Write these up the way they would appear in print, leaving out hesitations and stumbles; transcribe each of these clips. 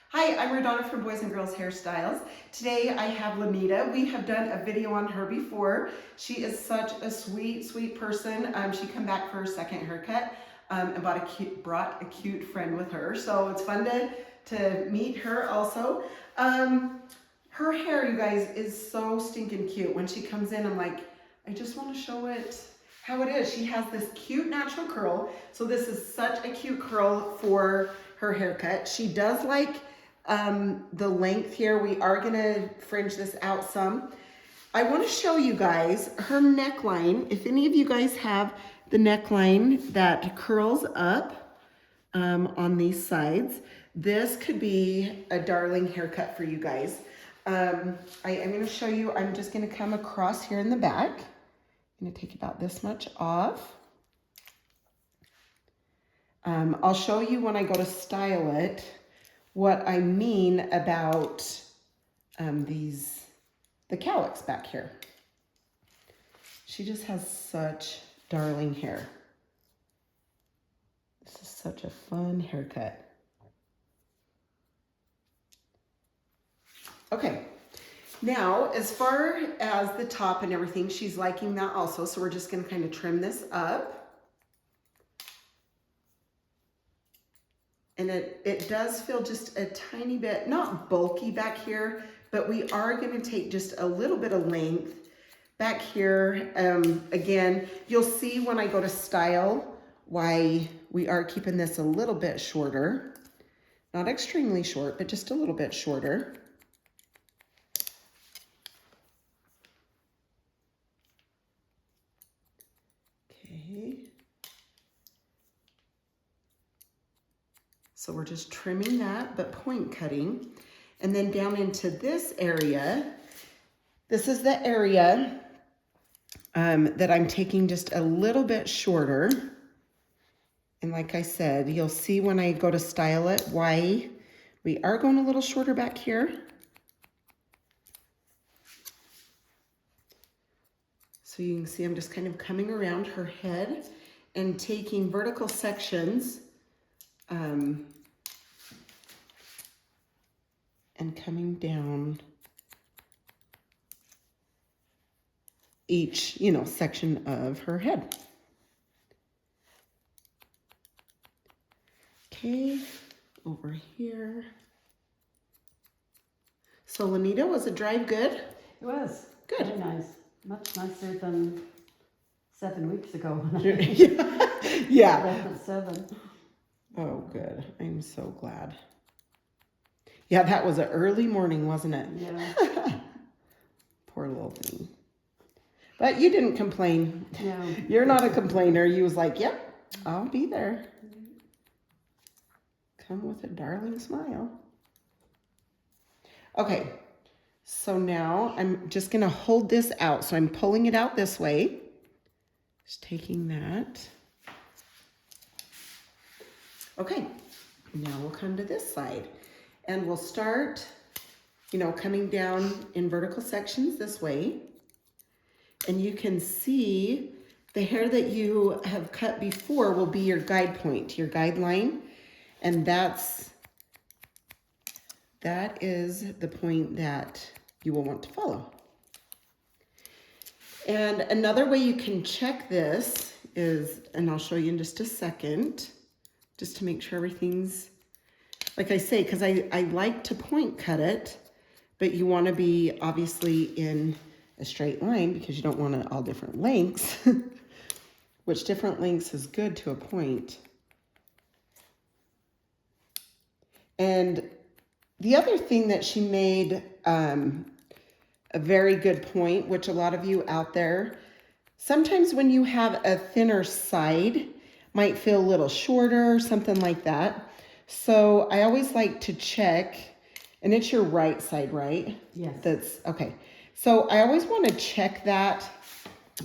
Hi, I'm RaDona from Boys and Girls Hairstyles. Today I have Lamita. We have done a video on her before. She is such a sweet, sweet person. She came back for her second haircut and brought a cute friend with her. So it's fun to meet her also. Her hair, you guys, is so stinking cute. When she comes in, I'm like, I just want to show it how it is. She has this cute natural curl. So this is such a cute curl for her haircut. She does like the length here. We are gonna fringe this out some. I want to show you guys her neckline. If any of you guys have the neckline that curls up on these sides, this could be a darling haircut for you guys. I'm going to show you. I'm just going to come across here in the back. I'm going to take about this much off. I'll show you when I go to style it what I mean about the cowlicks back here. She just has such darling hair. This is such a fun haircut. Okay, now as far as the top and everything, she's liking that also, so we're just gonna kind of trim this up. And it does feel just a tiny bit, not bulky back here, but we are gonna take just a little bit of length back here. Again, you'll see when I go to style why we are keeping this a little bit shorter. Not extremely short, but just a little bit shorter. Okay. So we're just trimming that, but point cutting. And then down into this area, this is the area that I'm taking just a little bit shorter. And like I said, you'll see when I go to style it why we are going a little shorter back here. So you can see I'm just kind of coming around her head and taking vertical sections and coming down each, section of her head. Okay, over here. So Lamita, was it drive good? It was. Good. Very nice. Much nicer than 7 weeks ago. Yeah. Left at 7. Oh, good. I'm so glad. Yeah, that was an early morning, wasn't it? Yeah. Poor little thing. But you didn't complain. No. You're not a complainer. You was like, yep, I'll be there. Come with a darling smile. Okay, so now I'm just gonna hold this out. So I'm pulling it out this way. Just taking that. Okay, now we'll come to this side. And we'll start, coming down in vertical sections this way. And you can see the hair that you have cut before will be your guide point, your guideline. And that is the point that you will want to follow. And another way you can check this is, and I'll show you in just a second, just to make sure everything's, like I say, because I like to point cut it, but you want to be obviously in a straight line because you don't want it all different lengths, which different lengths is good to a point. And the other thing that she made a very good point, which a lot of you out there, sometimes when you have a thinner side, might feel a little shorter, something like that. So I always like to check, and it's your right side, right? Yes. That's okay. So I always want to check that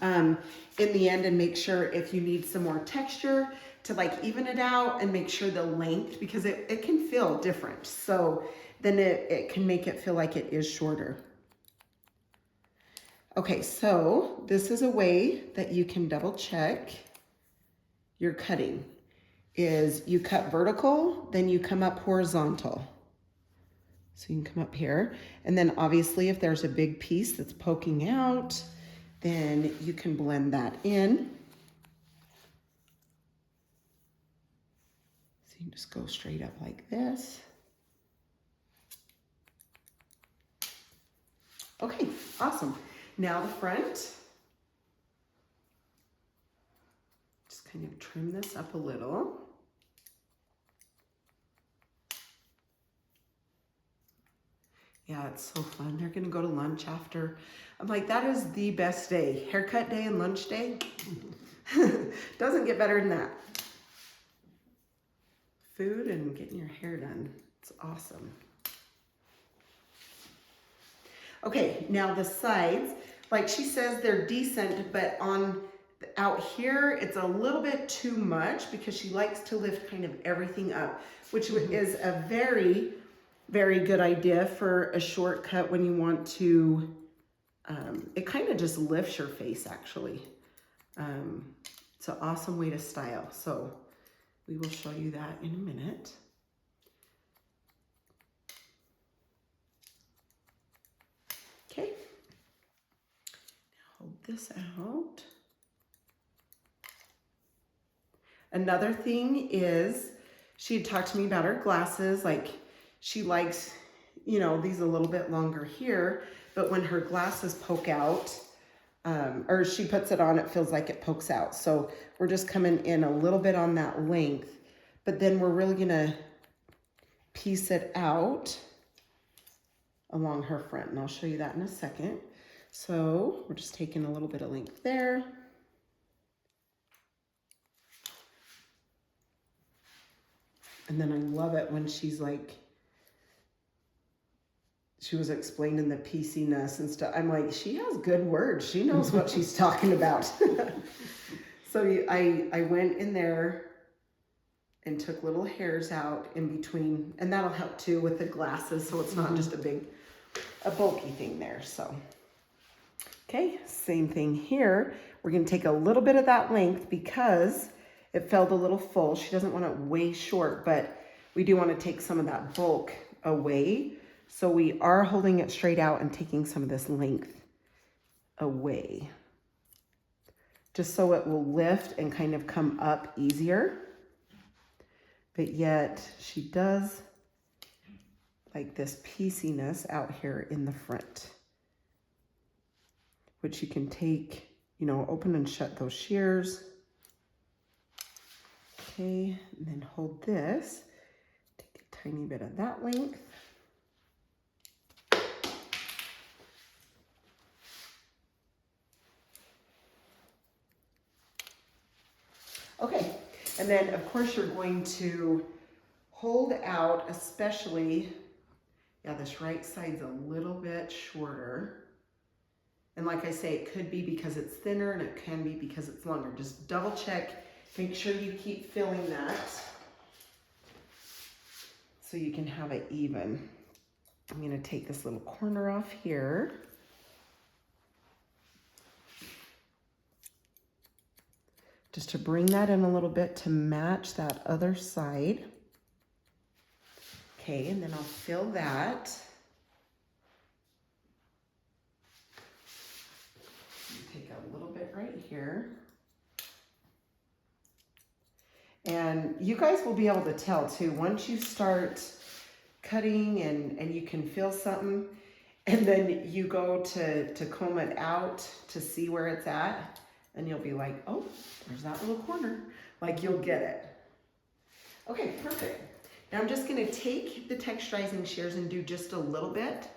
in the end and make sure if you need some more texture to like even it out and make sure the length, because it can feel different. So then it can make it feel like it is shorter. Okay, so this is a way that you can double check your cutting. Is you cut vertical, then you come up horizontal. So you can come up here. And then obviously if there's a big piece that's poking out, then you can blend that in. So you can just go straight up like this. Okay, awesome. Now the front. Just kind of trim this up a little. Yeah, it's so fun. They're gonna go to lunch after. I'm like, that is the best day. Haircut day and lunch day. Doesn't get better than that. Food and getting your hair done. It's awesome. Okay, now the sides, like she says, they're decent, but on out here, it's a little bit too much because she likes to lift kind of everything up, which is a very, very good idea for a shortcut when you want to, it kind of just lifts your face actually. It's an awesome way to style. So we will show you that in a minute. Okay, now hold this out. Another thing is she had talked to me about her glasses. Like she likes, you know, these a little bit longer here, but when her glasses poke out, or she puts it on, it feels like it pokes out. So we're just coming in a little bit on that length, but then we're really gonna piece it out along her front, and I'll show you that in a second. So we're just taking a little bit of length there. And then I love it when she's like, she was explaining the pieceiness and stuff. I'm like, she has good words. She knows what she's talking about. So I went in there and took little hairs out in between, and that'll help too with the glasses, so it's not just a bulky thing there. So, okay, same thing here. We're gonna take a little bit of that length because it felt a little full. She doesn't want it way short, but we do want to take some of that bulk away. So we are holding it straight out and taking some of this length away, just so it will lift and kind of come up easier. But yet she does like this pieceiness out here in the front, which you can take, you know, open and shut those shears. Okay, and then hold this, take a tiny bit of that length. Okay, and then of course you're going to hold out, especially, yeah, this right side's a little bit shorter. And like I say, it could be because it's thinner and it can be because it's longer. Just double check, make sure you keep filling that so you can have it even. I'm gonna take this little corner off here. Just to bring that in a little bit to match that other side. Okay, and then I'll fill that. Take a little bit right here. And you guys will be able to tell too, once you start cutting and you can feel something, and then you go to comb it out to see where it's at, and you'll be like, oh, there's that little corner. Like you'll get it. Okay, perfect. Now I'm just gonna take the texturizing shears and do just a little bit.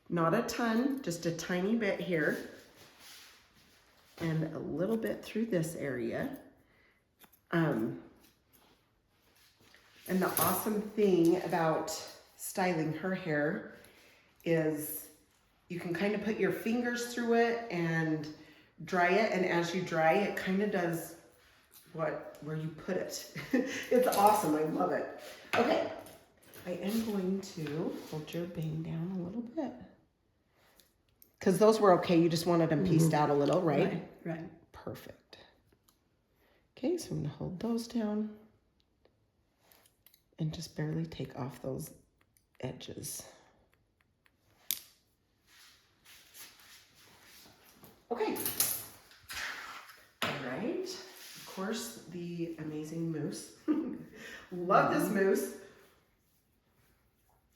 Not a ton, just a tiny bit here. And a little bit through this area. And the awesome thing about styling her hair is you can kind of put your fingers through it and dry it, and as you dry it kind of does where you put it. It's awesome, I love it. Okay, I am going to hold your bang down a little bit. Because those were okay, you just wanted them pieced out a little, right? Right. Perfect. Okay, so I'm gonna hold those down and just barely take off those edges. Okay. All right. Of course, the amazing mousse. Love this mousse.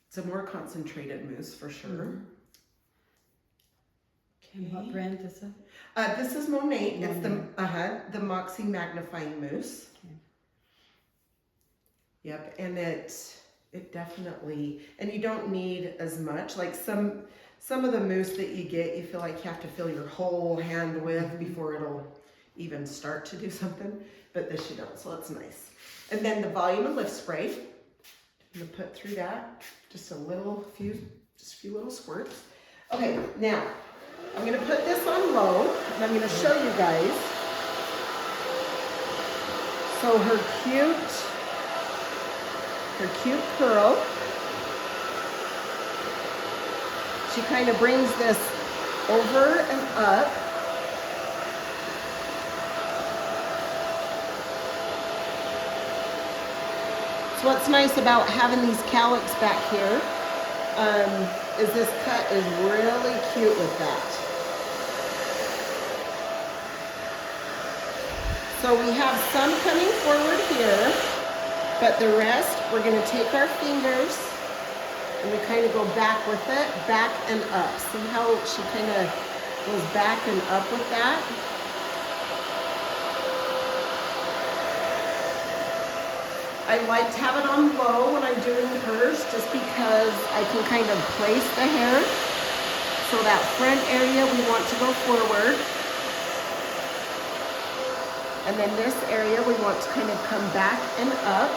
It's a more concentrated mousse for sure. And what brand is it? This is Monet. It's the Moxie Magnifying Mousse. Okay. Yep, and it definitely, and you don't need as much. Like some of the mousse that you get, you feel like you have to fill your whole hand with before it'll even start to do something. But this you don't, so that's nice. And then the volume and lift spray. I'm gonna put through that just a few little squirts. Okay, now I'm gonna put this on low, and I'm gonna show you guys. So her cute curl. She kind of brings this over and up. So what's nice about having these cowlicks back here is this cut is really cute with that. So we have some coming forward here, but the rest we're going to take our fingers and we kind of go back with it, back and up. See how she kind of goes back and up with that? I like to have it on low when I'm doing hers just because I can kind of place the hair. So that front area we want to go forward. And then this area we want to kind of come back and up.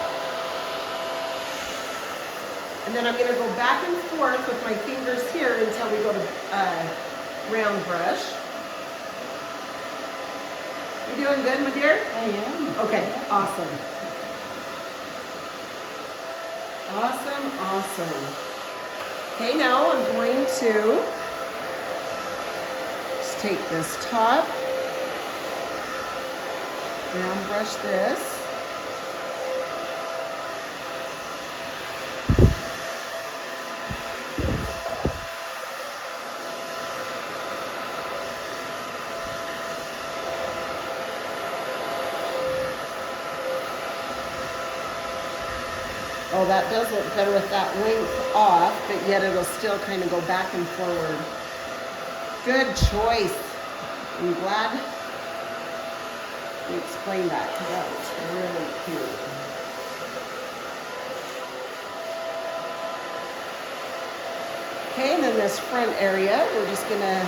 And then I'm going to go back and forth with my fingers here until we go to round brush. You doing good, my dear? I am. Okay, awesome. Awesome, awesome. Okay, now I'm going to just take this top, round brush this. Oh, that does look better with that length off, but yet it'll still kind of go back and forward. Good choice. I'm glad you explained that because that was really cute. Okay, and then this front area, we're just gonna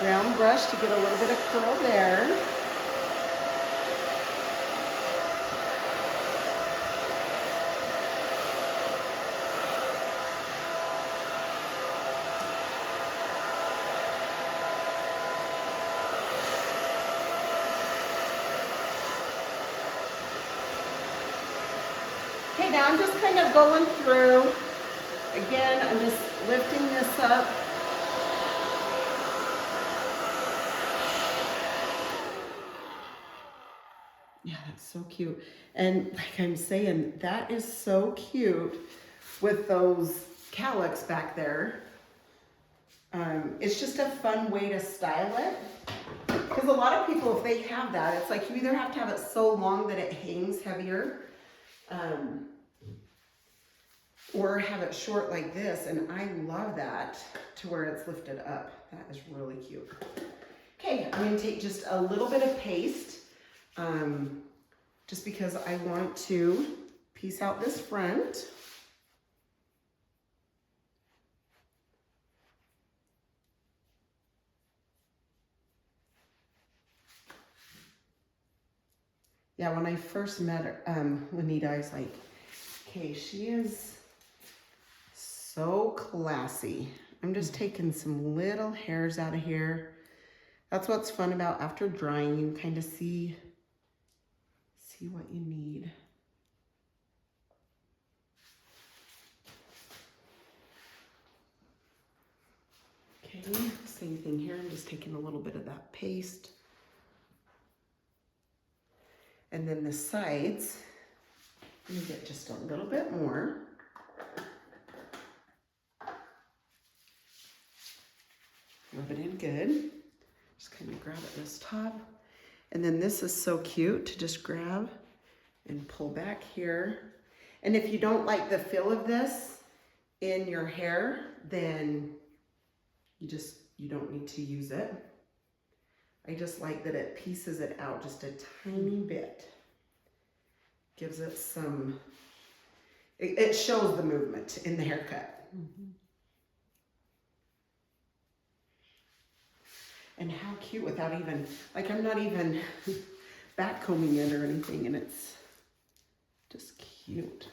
round brush to get a little bit of curl there. Okay, now I'm just kind of going through. Again, I'm just lifting this up. Yeah, that's so cute. And like I'm saying, that is so cute with those cowlicks back there. It's just a fun way to style it. Because a lot of people, if they have that, it's like you either have to have it so long that it hangs heavier, or have it short like this, and I love that to where it's lifted up. That is really cute. Okay, I'm going to take just a little bit of paste, just because I want to piece out this front. Yeah, when I first met her, Lamita, I was like, okay, she is so classy. I'm just taking some little hairs out of here. That's what's fun about after drying, you kind of see what you need. Okay, same thing here. I'm just taking a little bit of that paste. And then the sides, I'm gonna get just a little bit more. Rub it in good. Just kind of grab at this top. And then this is so cute to just grab and pull back here. And if you don't like the feel of this in your hair, then you don't need to use it. I just like that it pieces it out just a tiny bit. Gives it some, it shows the movement in the haircut. Mm-hmm. And how cute without even, like I'm not even back combing it or anything, and it's just cute.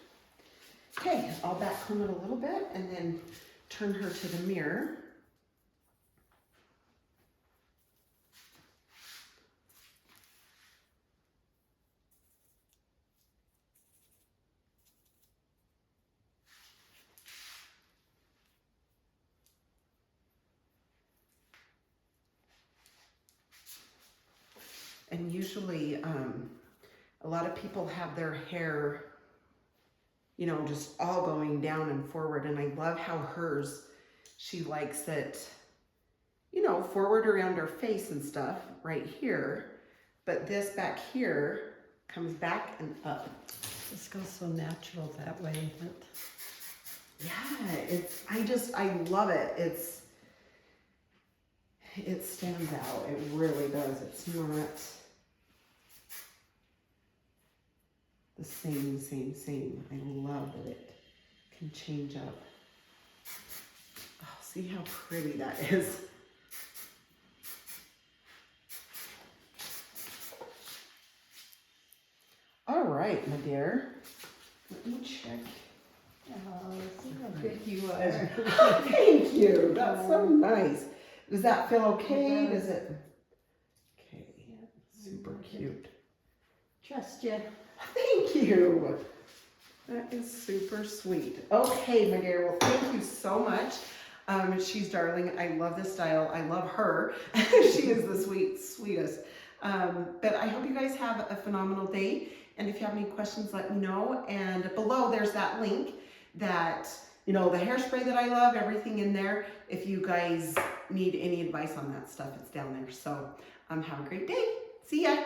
Okay, I'll back comb it a little bit and then turn her to the mirror. And usually, a lot of people have their hair, you know, just all going down and forward. And I love how hers, she likes it, you know, forward around her face and stuff right here. But this back here comes back and up. This goes so natural that way. Yeah, I love it. It stands out. It really does. It's not the same. I love that it can change up. Oh, see how pretty that is. All right, my dear. Let me check. Oh, see how good you are. Thank you. That's so nice. Does that feel okay? Does it? Okay. Yeah. Super cute. Trust you. Thank you. That is super sweet. Okay, my dear. Well, thank you so much. She's darling. I love this style. I love her. She is the sweetest. But I hope you guys have a phenomenal day. And if you have any questions, let me know. And below there's that link that, you know, the hairspray that I love, everything in there. If you guys need any advice on that stuff, it's down there. So have a great day. See ya.